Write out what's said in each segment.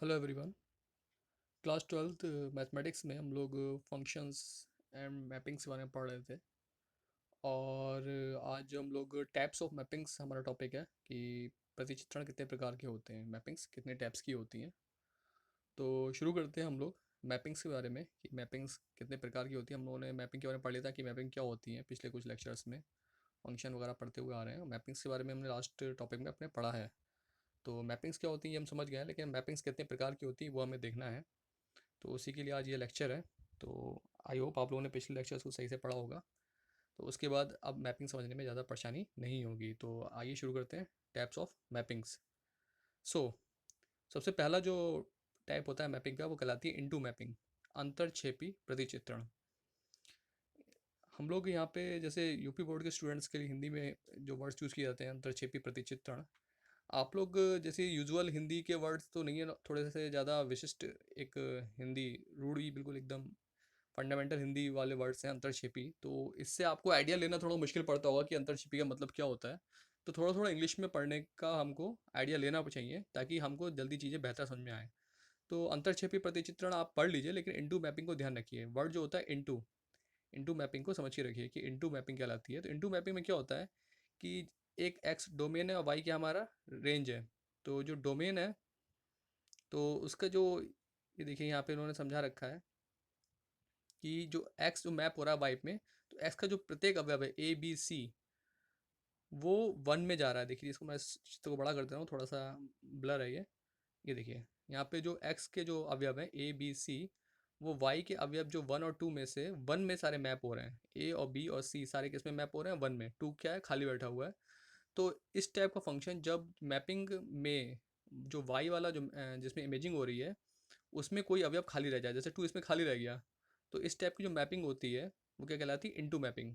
Hello everyone. Class twelfth mathematics में हम लोग फंक्शंस एंड मैपिंग्स के बारे में पढ़ रहे थे। और आज हम लोग टाइप्स ऑफ मैपिंग्स हमारा टॉपिक है कि प्रतिचित्रण कितने प्रकार के होते हैं, मैपिंग्स कितने टाइप्स की होती हैं। तो शुरू करते हैं हम लोग मैपिंग्स के बारे में कि मैपिंग्स कितने प्रकार की होती है। हम लोगों ने मैपिंग के बारे में पढ़ लिया था कि मैपिंग क्या होती है पिछले कुछ लेक्चर्स में, फंक्शन वगैरह पढ़ते हुए आ रहे हैं। मैपिंग्स के बारे में हमने लास्ट टॉपिक में अपने पढ़ा है। तो मैपिंग्स क्या होती हैं ये हम समझ गए हैं, लेकिन मैपिंग्स कितने प्रकार की होती है वो हमें देखना है। तो उसी के लिए आज ये लेक्चर है। तो आई होप आप लोगों ने पिछले लेक्चर्स को सही से पढ़ा होगा। तो उसके बाद अब मैपिंग समझने में ज़्यादा परेशानी नहीं होगी। तो आइए शुरू करते हैं टाइप्स ऑफ मैपिंग्स। सो सबसे पहला जो टाइप होता है मैपिंग का वो कहलाती है इनटू मैपिंग, अंतरक्षेपी प्रतिचित्रण। हम लोग यहाँ पे जैसे यूपी बोर्ड के स्टूडेंट्स के लिए हिंदी में जो वर्ड्स यूज़ किए जाते हैं अंतरक्षेपी प्रतिचित्रण, आप लोग जैसे यूजुअल हिंदी के वर्ड्स तो नहीं है ना, थोड़े से ज़्यादा विशिष्ट एक हिंदी रूढ़ी बिल्कुल एकदम फंडामेंटल हिंदी वाले वर्ड्स हैं अंतरछेपी। तो इससे आपको आइडिया लेना थोड़ा मुश्किल पड़ता होगा कि अंतरछेपी का मतलब क्या होता है। तो थोड़ा थोड़ा इंग्लिश में पढ़ने का हमको आइडिया लेना चाहिए ताकि हमको जल्दी चीज़ें बेहतर समझ में आए। तो अंतरछेपी प्रतिचित्रण आप पढ़ लीजिए, लेकिन इनटू मैपिंग को ध्यान रखिए। वर्ड जो होता है इनटू, इनटू मैपिंग को समझ के रखिए कि इनटू मैपिंग कहलाती है। तो इनटू मैपिंग में क्या होता है कि एक एक्स डोमेन है और वाई क्या हमारा रेंज है। तो जो डोमेन है तो उसका जो, ये देखिए यहाँ पे उन्होंने समझा रखा है कि जो एक्स जो मैप हो रहा है वाई में, तो एक्स का जो प्रत्येक अवयव है ए बी सी वो वन में जा रहा है। देखिए इसको मैं इस चित्र को बड़ा कर दे रहा हूँ, थोड़ा सा ब्लर है ये देखिए यहाँ पे जो एक्स के जो अवयव हैं ए बी सी, वो वाई के अवयव जो वन और टू में से वन में सारे मैप हो रहे हैं। ए और बी और सी सारे किस में मैप हो रहे हैं, वन में। टू क्या है, खाली बैठा हुआ है। तो इस टाइप का फंक्शन जब मैपिंग में जो वाई वाला जो जिसमें इमेजिंग हो रही है उसमें कोई अवयव खाली रह जाए, जैसे टू इसमें खाली रह गया, तो इस टाइप की जो मैपिंग होती है वो क्या कहलाती है, इनटू मैपिंग।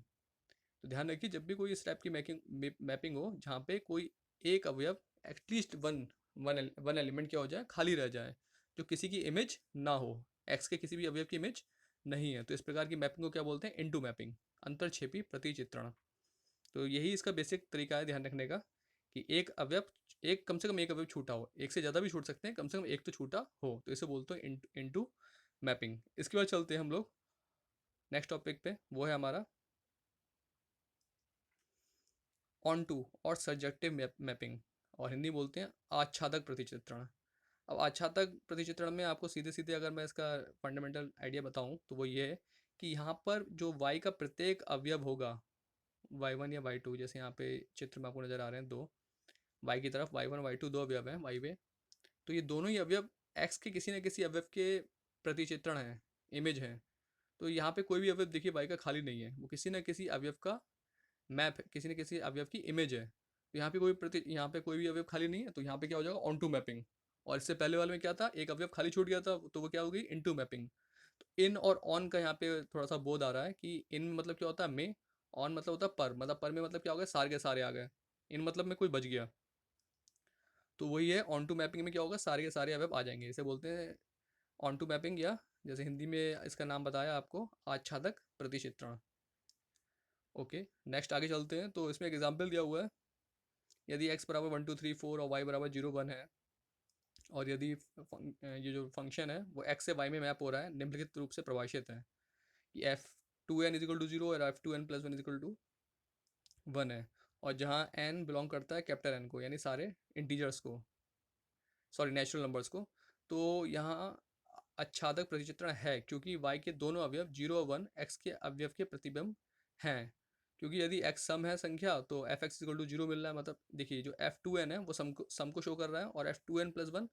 तो ध्यान रखिए जब भी कोई इस टाइप की मैपिंग मैपिंग हो जहाँ पे कोई एक अवयव at least one one one element क्या हो जाए, खाली रह जाए, जो किसी की इमेज ना हो, एक्स के किसी भी अवयव की इमेज नहीं है, तो इस प्रकार की मैपिंग को क्या बोलते हैं, इनटू मैपिंग, अंतरछेपी प्रतिचित्रण। तो यही इसका बेसिक तरीका है ध्यान रखने का कि एक अवयव, एक कम से कम एक अवयव छूटा हो, एक से ज़्यादा भी छूट सकते हैं, कम से कम एक तो छूटा हो, तो इसे बोलते हैं इनटू मैपिंग। इसके बाद चलते हैं हम लोग नेक्स्ट टॉपिक पे, वो है हमारा ऑन टू और सब्जेक्टिव मैपिंग, और हिंदी बोलते हैं आच्छादक प्रतिचित्रण। अब आच्छादक प्रतिचित्रण में आपको सीधे सीधे अगर मैं इसका फंडामेंटल आइडिया बताऊं तो वो ये है कि यहाँ पर जो y का प्रत्येक अवयव होगा, y1 या y2, जैसे यहाँ पे चित्र में आपको नजर आ रहे हैं दो, y की तरफ y1 y2 दो अवयव हैं y वे, तो ये दोनों ही अवयव x के किसी न किसी अवयव के प्रतिचित्रण हैं, इमेज हैं। तो यहाँ पे कोई भी अवयव देखिए y का खाली नहीं है, वो किसी न किसी अवयव का मैप है, किसी न किसी अवयव की इमेज है। तो यहाँ पे कोई भी अवयव खाली नहीं है, तो यहाँ पे क्या हो जाएगा, ऑन टू मैपिंग। और इससे पहले वाले में क्या था, एक अवयव खाली छूट गया था, तो वो क्या हो गई, इनटू मैपिंग। तो इन और ऑन का यहाँ पे थोड़ा सा बोध आ रहा है कि इन मतलब क्या होता है में, ऑन मतलब होता है पर, मतलब पर में मतलब क्या हो गया, सारे के सारे आ गए, इन मतलब में कोई बच गया। तो वही है, ऑन टू मैपिंग में क्या होगा, सारे के सारे अवयव आ जाएंगे, इसे बोलते हैं ऑन टू मैपिंग, या जैसे हिंदी में इसका नाम बताया आपको, आच्छादक प्रतिचित्रण। ओके, नेक्स्ट आगे चलते हैं। तो इसमें एक एग्जाम्पल दिया हुआ है, यदि x बराबर 1 2 3 4 और y बराबर 0 1 है, और यदि ये जो फंक्शन है वो x से y में मैप हो रहा है, निम्नलिखित रूप से परिभाषित है कि f2n = 0 और f2n+1 = 1 है, और जहाँ n बिलोंग करता है कैपिटल n को, यानी सारे इंटीजर्स को, सॉरी नेचुरल नंबर्स को। तो यहाँ आच्छादक प्रतिचित्रण है क्योंकि y के दोनों अवयव 0 और 1 x के अवयव के प्रतिबिंब हैं। क्योंकि यदि x सम है संख्या तो f(x)=0 मिल रहा है, मतलब देखिए जो f2n है वो सम को शो कर रहा है, और f2n+1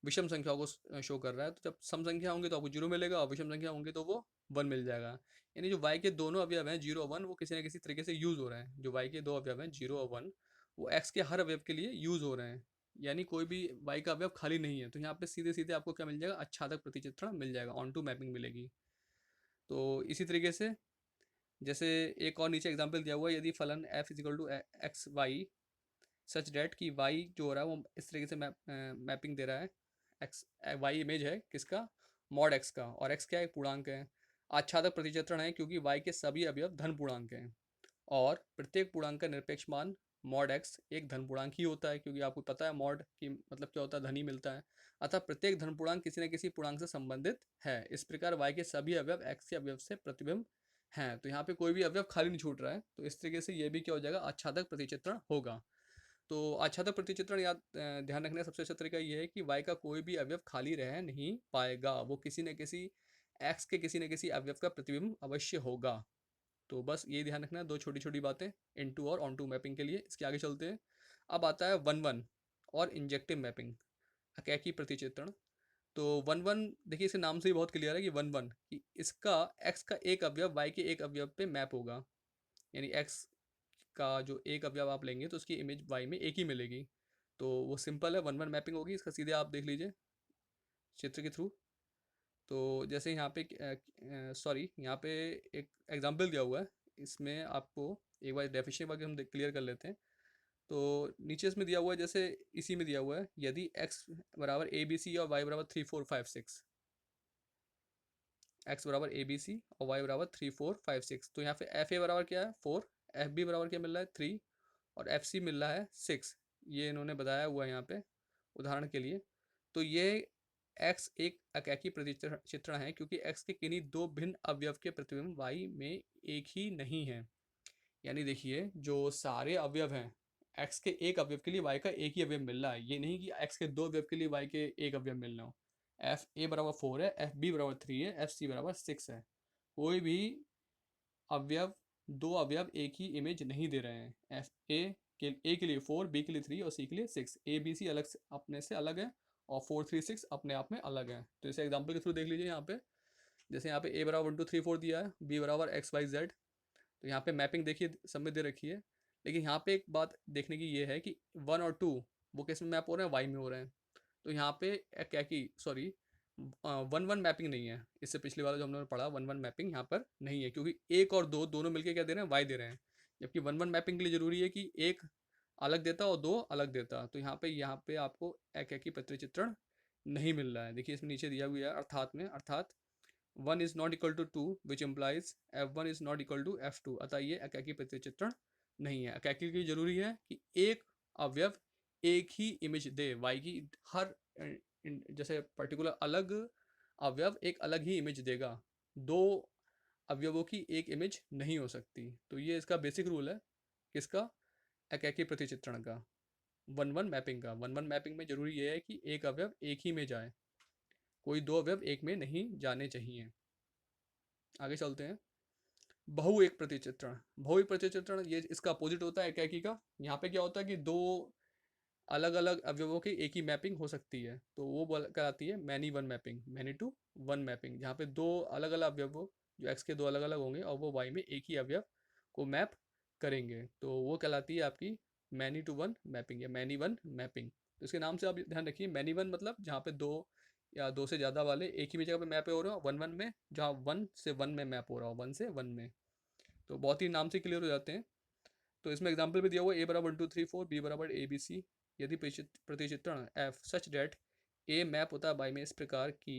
विषम संख्याओं को शो कर रहा है। तो जब सम संख्या होंगी तो आपको 0 मिलेगा, और विषम संख्या होंगी तो वो 1 मिल जाएगा। यानी जो y के दोनों अवयव हैं 0 और 1, वो किसी न किसी तरीके से यूज़ हो रहे हैं। जो y के दो अवयव हैं 0 और 1, वो x के हर अवयव के लिए यूज़ हो रहे हैं, यानी कोई भी y का अवयव खाली नहीं है। तो यहाँ पे सीधे सीधे आपको क्या मिल जाएगा, आच्छादक प्रतिचित्रण मिल जाएगा, ऑन टू मैपिंग मिलेगी। तो इसी तरीके से जैसे एक और नीचे एग्जाम्पल दिया हुआ है, यदि फलन f=x y सच डेट कि y जो हो रहा है वो इस तरीके से मैपिंग दे रहा है, एक्स वाई इमेज है किसका, मॉड x का, और x क्या है, पूर्णांक है। आच्छादक प्रतिचित्रण है क्योंकि y के सभी अवयव धन पूर्णांक हैं, और प्रत्येक पूर्णांक का निरपेक्ष मान मॉड एक्स एक धन पूर्णांक ही होता है, क्योंकि आपको पता है मॉड की मतलब क्या होता है, धन ही मिलता है। अतः प्रत्येक धन पूर्णांक किसी न किसी पूर्णांक से संबंधित है। इस प्रकार y के सभी अवयव x के अवयव से प्रतिबिंब हैं। तो यहाँ पे कोई भी अवयव खाली नहीं छूट रहा है, तो इस तरीके से ये भी क्या हो जाएगा, आच्छादक प्रतिचित्रण होगा। तो आच्छादक प्रतिचित्रण ध्यान रखने का सबसे अच्छा तरीका ये है कि y का कोई भी अवयव खाली रह नहीं पाएगा, वो किसी न किसी x के किसी न किसी अवयव का प्रतिबिंब अवश्य होगा। तो बस ये ध्यान रखना है, दो छोटी छोटी बातें इनटू और ऑन टू मैपिंग के लिए। इसके आगे चलते हैं। अब आता है वन वन और इंजेक्टिव मैपिंग, अकैकी प्रतिचित्रण। तो वन वन देखिए, इसके नाम से ही बहुत क्लियर है कि वन वन कि इसका x का एक अवयव y के एक अवयव पे मैप होगा। यानी x का जो एक अवयव आप लेंगे तो उसकी इमेज y में एक ही मिलेगी। तो वो सिंपल है, वन वन मैपिंग होगी। इसका सीधे आप देख लीजिए चित्र के थ्रू। तो जैसे यहाँ पे सॉरी, यहाँ पे एक एग्जांपल दिया हुआ है, इसमें आपको एक बार डेफिनेशन बाकी हम क्लियर कर लेते हैं। तो नीचे इसमें दिया हुआ है, जैसे इसी में दिया हुआ है, यदि x बराबर ए बी सी और y बराबर 3 4 5 6, x बराबर ए बी सी और y बराबर 3 4 5 6, तो यहाँ पे एफ ए बराबर क्या है 4, एफ बी बराबर क्या मिल रहा है 3 और एफ सी मिल रहा है 6। ये इन्होंने बताया हुआ है यहाँ पे उदाहरण के लिए। तो ये x एक अकैकी प्रतिचित्रण है, क्योंकि x के किन्हीं दो भिन्न अवयव के प्रतिबिंब y में एक ही नहीं है। यानी देखिए, जो सारे अवयव हैं, x के एक अवयव के लिए y का एक ही अवयव मिल रहा है। ये नहीं कि x के दो अवयव के लिए y के एक अवयव मिल रहा हो। एफ ए बराबर 4 है, एफ बी बराबर 3 है, एफ सी बराबर 6 है। कोई भी अवयव दो अवयव एक ही इमेज नहीं दे रहे हैं। एफ ए के लिए 4, बी के लिए 3 और सी के लिए 6। ए बी सी अलग से अपने से अलग है और 4 3 6 अपने आप में अलग है। तो इसे एग्जाम्पल के थ्रू देख लीजिए। यहाँ पे जैसे यहाँ पे ए बराबर 1 2 3 4 दिया है, बी बराबर एक्स वाई जेड। तो यहाँ पे मैपिंग देखिए सब में दे रखी है। लेकिन यहाँ पे एक बात देखने की ये है कि 1 और 2 वो किस में मैप हो रहे हैं, वाई में हो रहे हैं। तो यहाँ पे क्या की सॉरी, वन वन मैपिंग नहीं है। इससे पिछले वाला जो हमने पढ़ा, वन वन मैपिंग यहाँ पर नहीं है, क्योंकि एक और दो दोनों मिलके क्या दे रहे हैं, वाई दे रहे हैं। जबकि वन वन मैपिंग के लिए जरूरी है कि एक अलग देता और दो अलग देता। तो यहाँ पे आपको एक ही प्रतिचित्रण नहीं मिल रहा है। देखिए इसमें नीचे दिया हुआ है अर्थात में, अर्थात one is not equal to two which implies f one is not equal to f two. अतः ये अकैकी प्रतिचित्रण नहीं है। अकैकी की जरूरी है कि एक अवयव एक ही इमेज दे वाई की, हर जैसे पर्टिकुलर अलग अवयव एक अलग ही इमेज देगा। दो अवयवों की एक इमेज नहीं हो सकती। तो ये इसका बेसिक रूल है किसका, अकैकी प्रतिचित्रण का, वन वन मैपिंग का। वन वन मैपिंग में जरूरी ये है कि एक अवयव एक ही में जाए, कोई दो अवयव एक में नहीं जाने चाहिए। आगे चलते हैं। बहु एक प्रतिचित्रण। बहु एक प्रतिचित्रण ये इसका अपोजिट होता है एकाकी का। यहाँ पे क्या होता है कि दो अलग अलग अवयवों की एक ही मैपिंग हो सकती है, तो वो कराती है many one mapping, many to one mapping, जहाँ पे दो अलग अलग अवयवों, जो एक्स के दो अलग अलग होंगे और वो वाई में एक ही अवयव को मैप करेंगे, तो वो कहलाती है आपकी मैनी टू वन मैपिंग या मैनी वन मैपिंग। तो इसके नाम से आप ध्यान रखिए, मैनी वन मतलब जहाँ पे दो या दो से ज़्यादा वाले एक ही जगह पे मैप हो रहे हो, वन वन में जहाँ वन से वन में मैप हो रहा हो, वन से वन में। तो बहुत ही नाम से क्लियर हो जाते हैं। तो इसमें एग्जाम्पल भी दिया हुआ है, ए बराबर 1 2 3 4, बी बराबर ए बी सी। यदि प्रतिचित्रण f such that A map होता है बाई में इस प्रकार की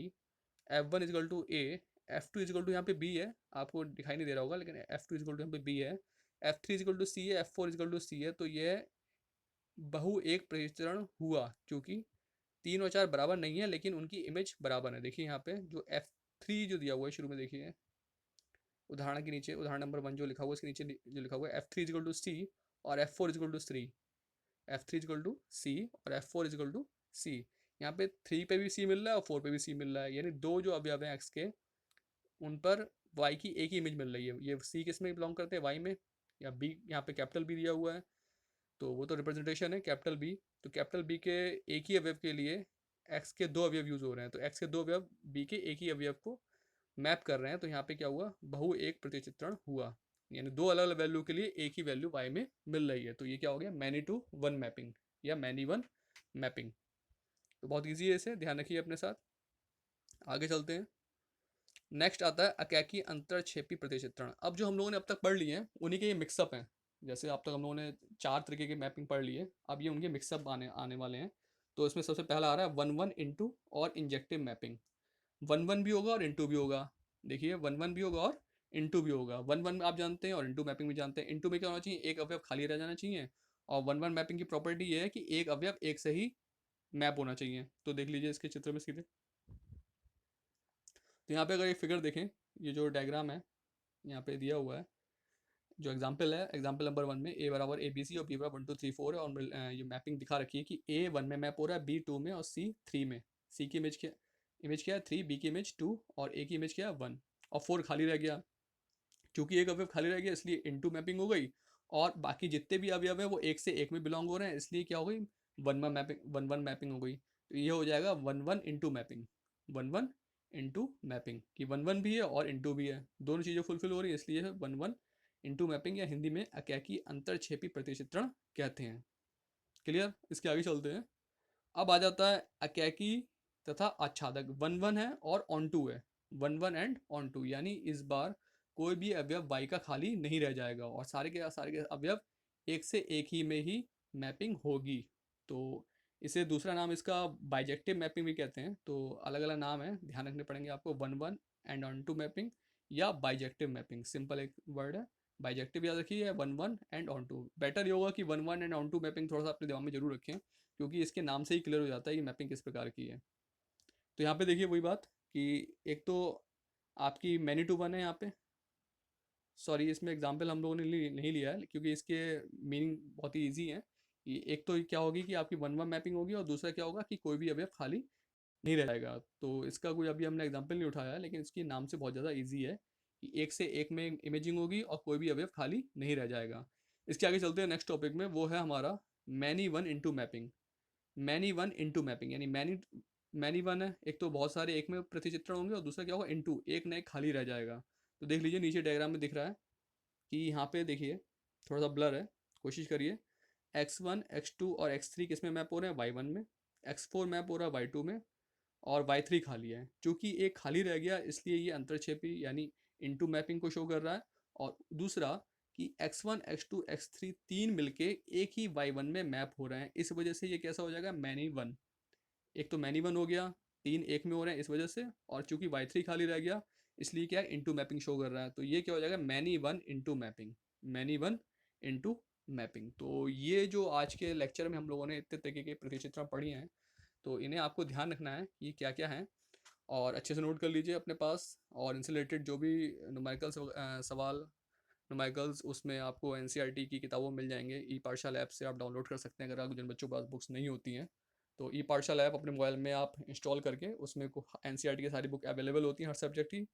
f one equal to A, f two equal to यहाँ पे बी है, आपको दिखाई नहीं दे रहा होगा लेकिन एफ टू इजल टू यहाँ पे बी है, एफ थ्री इजल टू सी है, एफ फोर इजल टू सी है। तो ये बहु एक प्रतिचित्रण हुआ, क्योंकि तीन और चार बराबर नहीं है लेकिन उनकी इमेज बराबर है। देखिए यहाँ पे जो एफ थ्री जो दिया हुआ है शुरू में, देखिए उदाहरण के नीचे, उदाहरण नंबर 1 जो लिखा हुआ है, इसके नीचे जो लिखा हुआ है F three equal to C और F four equal to three, F three equal to C और F four equal to C. यहाँ पे थ्री पे भी सी मिल रहा है और फोर पे भी सी मिल रहा है, यानी दो जो अवयव हैं एक्स के, उन पर वाई की एक ही इमेज मिल रही है। ये सी किस में बिलोंग करते हैं, वाई में, या बी, यहाँ पे कैपिटल बी दिया हुआ है तो वो तो रिप्रेजेंटेशन है कैपिटल बी। तो कैपिटल बी के एक ही अवयव के लिए एक्स के दो अवयव यूज हो रहे हैं, तो एक्स के दो अवयव बी के एक ही अवयव को मैप कर रहे हैं। तो यहाँ पे क्या हुआ, बहु एक प्रतिचित्रण हुआ, यानी दो अलग अलग वैल्यू के लिए एक ही वैल्यू वाई में मिल रही है। तो ये क्या हो गया, मैनी टू वन मैपिंग या मैनी वन मैपिंग। तो बहुत ईजी है, इसे ध्यान रखिए अपने साथ। आगे चलते हैं। नेक्स्ट आता है अकैकी अंतरक्षेपी प्रतिचित्रण। अब जो हम लोगों ने अब तक पढ़ लिए हैं उन्हीं के ये मिक्सअप हैं। जैसे अब तक हम लोगों ने चार तरीके की मैपिंग पढ़ ली है, अब ये उनके मिक्सअप आने आने वाले हैं। तो इसमें सबसे पहला आ रहा है वन वन इंटू और इंजेक्टिव मैपिंग। वन वन भी होगा और इंटू भी होगा। देखिए वन वन भी होगा और इंटू भी होगा। वन वन आप जानते हैं और इंटू मैपिंग भी जानते हैं। इंटू में क्या होना चाहिए, एक अवयव खाली रह जाना चाहिए और 1-1 मैपिंग की प्रॉपर्टी ये है कि एक अवयव एक से ही मैप होना चाहिए। तो देख लीजिए इसके चित्र में सीधे। तो यहाँ पे अगर ये फिगर देखें, ये जो डायग्राम है यहाँ पे दिया हुआ है, जो एग्जाम्पल है, एग्जाम्पल नंबर 1 में ए बराबर ए बी सी और बी बराबर 1 2 3 4 है, और ये मैपिंग दिखा रखी है कि ए 1 में मैप हो रहा है, बी 2 में और सी 3 में। सी की इमेज क्या है 3, बी की इमेज 2 और ए की इमेज क्या है 1, और 4 खाली रह गया। क्योंकि एक अवयव खाली रह गया इसलिए इनटू मैपिंग हो गई, और बाकी जितने भी अवयव है वो एक से एक में बिलोंग हो रहे हैं, इसलिए क्या हो गई 1-1 मैपिंग हो गई। तो ये हो जाएगा 1-1 इंटू मैपिंग, 1-1 इंटू मैपिंग, कि 1-1 भी है और इंटू भी है, दोनों चीज़ें फुलफिल हो रही है, इसलिए है 1-1 इंटू मैपिंग, या हिंदी में अकैकी अंतरक्षेपी प्रतिचित्रण कहते हैं। क्लियर? इसके आगे चलते हैं। अब आ जाता है अकैकी तथा आच्छादक। 1-1 है और ऑन टू है, 1-1 एंड ऑन टू, यानी इस बार कोई भी अवयव y का खाली नहीं रह जाएगा और सारे के अवयव एक से एक ही में ही मैपिंग होगी। तो इसे दूसरा नाम इसका बाइजेक्टिव मैपिंग भी कहते हैं। तो अलग अलग नाम है, ध्यान रखने पड़ेंगे आपको। 1-1 एंड ऑन टू मैपिंग या बाइजेक्टिव मैपिंग, सिंपल एक वर्ड है। बाइजेक्टिव याद रखिए, 1-1 एंड ऑन टू। बेटर ये होगा कि 1-1 एंड ऑन टू मैपिंग थोड़ा सा अपने दिमाग में जरूर रखें, क्योंकि इसके नाम से ही क्लियर हो जाता है कि मैपिंग किस प्रकार की है। तो यहाँ पे देखिए वही बात कि एक तो आपकी मैनी टू वन है यहाँ पे, सॉरी इसमें एग्जाम्पल हम लोगों ने नहीं लिया है क्योंकि इसके मीनिंग बहुत ही ईजी है। कि एक तो क्या होगी कि आपकी 1-1 मैपिंग होगी, और दूसरा क्या होगा कि कोई भी अवयव खाली नहीं रह जाएगा। तो इसका कोई अभी हमने एग्जाम्पल नहीं उठाया है, लेकिन इसके नाम से बहुत ज़्यादा ईजी है कि एक से एक में इमेजिंग होगी और कोई भी अवयव खाली नहीं रह जाएगा। इसके आगे चलते हैं नेक्स्ट टॉपिक में, वो है हमारा many one into mapping. Many one into mapping यानी मैनी मैनी वन है, एक तो बहुत सारे एक में प्रतिचित्रण होंगे, और दूसरा क्या होगा इंटू, एक न एक खाली रह जाएगा। तो देख लीजिए नीचे डायग्राम में दिख रहा है कि यहाँ पे देखिए थोड़ा सा ब्लर है, कोशिश करिए। x1 x2 और x3 किस में मैप हो रहे हैं y1 में, x4 मैप हो रहा है y2 में, और y3 खाली है। चूंकि एक खाली रह गया इसलिए ये अंतरक्षेपी यानी इंटू मैपिंग को शो कर रहा है। और दूसरा कि x1 x2 x3 तीन मिलके एक ही y1 में मैप हो रहे हैं, इस वजह से ये कैसा हो जाएगा मैनी वन। एक तो मैनी वन हो गया, तीन एक में हो रहे हैं इस वजह से, और चूंकि y3 खाली रह गया इसलिए क्या इंटू मैपिंग शो कर रहा है। तो ये क्या हो जाएगा many one into mapping, many one into mapping. तो ये जो आज के लेक्चर में हम लोगों ने इतने तरीके के प्रतिचित्रण पढ़ी हैं, तो इन्हें आपको ध्यान रखना है ये क्या क्या है, और अच्छे से नोट कर लीजिए अपने पास। और इनसे रिलेटेड जो भी न्यूमेरिकल सवाल, न्यूमेरिकल्स, उसमें आपको एनसीईआरटी की किताबों में मिल जाएंगे। ई पाठशाला ऐप से आप डाउनलोड कर सकते हैं, अगर जिन बच्चों के पास बुक्स नहीं होती हैं। तो ई पाठशाला ऐप अपने मोबाइल में आप इंस्टॉल करके उसमें एनसीईआरटी की सारी बुक अवेलेबल होती हैं हर सब्जेक्ट की,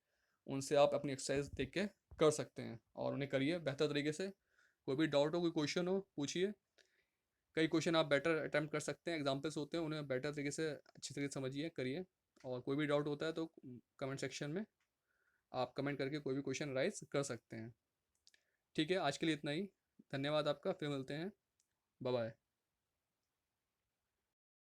उनसे आप अपनी एक्सरसाइज देख के कर सकते हैं और उन्हें करिए बेहतर तरीके से। कोई भी डाउट हो, कोई क्वेश्चन हो, पूछिए। कई क्वेश्चन आप बेटर अटैम्प्ट कर सकते हैं, एग्जाम्पल्स होते हैं, उन्हें बेटर तरीके से अच्छी तरीके से समझिए, करिए। और कोई भी डाउट होता है तो कमेंट सेक्शन में आप कमेंट करके कोई भी क्वेश्चन राइज कर सकते हैं। ठीक है, आज के लिए इतना ही। धन्यवाद आपका, फिर मिलते हैं। Bye bye.